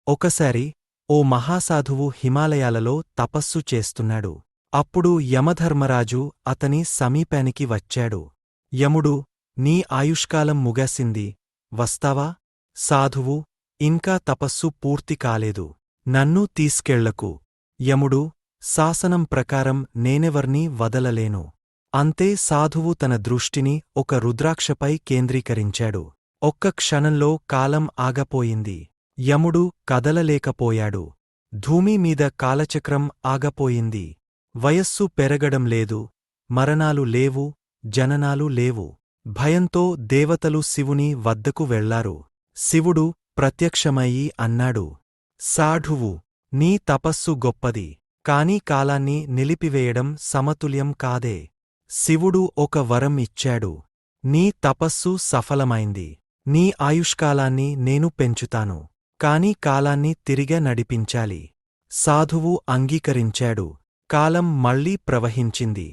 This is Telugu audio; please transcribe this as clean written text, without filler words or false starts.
ఒకసారి ఓ మహాసాధువు హిమాలయాలలో తపస్సు చేస్తున్నాడు. అప్పుడు యమధర్మరాజు అతని సమీపానికి వచ్చాడు. యముడు, నీ ఆయుష్కాలం ముగిసింది, వస్తావా? సాధువు, ఇంకా తపస్సు పూర్తి కాలేదు. నన్ను తీసుకెళ్లకు. యముడు, శాసనం ప్రకారం నేనెవర్నీ వదలలేను. అంతే సాధువు తన దృష్టిని ఒక రుద్రాక్షపై కేంద్రీకరించాడు. ఒక్క క్షణంలో కాలం ఆగపోయింది. యముడు కదలలేకపోయాడు. భూమి మీద కాలచక్రం ఆగపోయింది. వయస్సు పెరగడం లేదు, మరణాలు లేవు, జననాలు లేవు. భయంతో దేవతలు శివుని వద్దకు వెళ్లారు. శివుడు ప్రత్యక్షమయ్యి అన్నాడు, సాధువు, నీ తపస్సు గొప్పది, కాని కాలాన్ని నిలిపివేయడం సమతుల్యం కాదే. శివుడు ఒక వరం ఇచ్చాడు. నీ తపస్సు సఫలమైంది. నీ ఆయుష్కాలాన్ని నేను పెంచుతాను. కాని కాలాన్ని తిరిగే నడిపించాలి. సాధువు అంగీకరించాడు. కాలం మళ్లీ ప్రవహించింది.